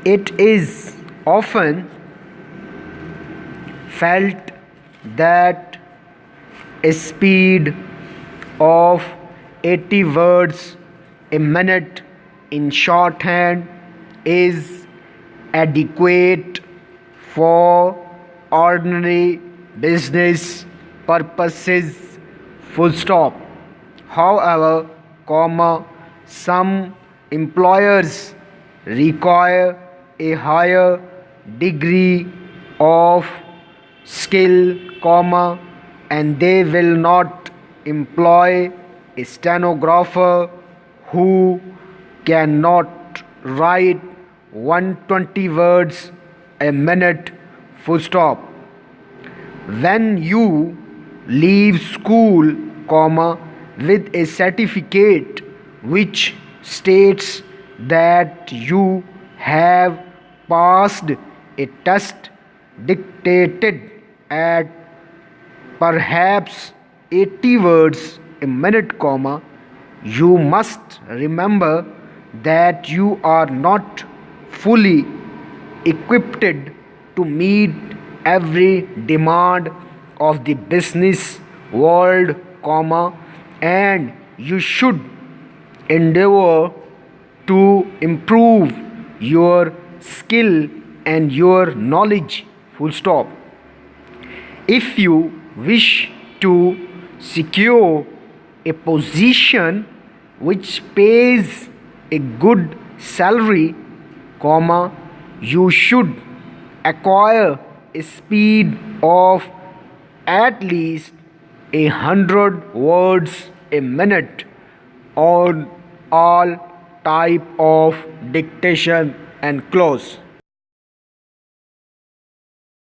It is often felt that a speed of 80 words a minute in shorthand is adequate for ordinary business purposes. Full stop. However, some employers require a higher degree of skill, and they will not employ a stenographer who cannot write 120 words a minute. Full stop. When you leave school, with a certificate which states that you have passed a test dictated at perhaps 80 words a minute, you must remember that you are not fully equipped to meet every demand of the business world, and you should endeavor to improve your skill and your knowledge. Full stop. If you wish to secure a position which pays a good salary, you should acquire a speed of at least 100 words a minute on all type of dictation and close.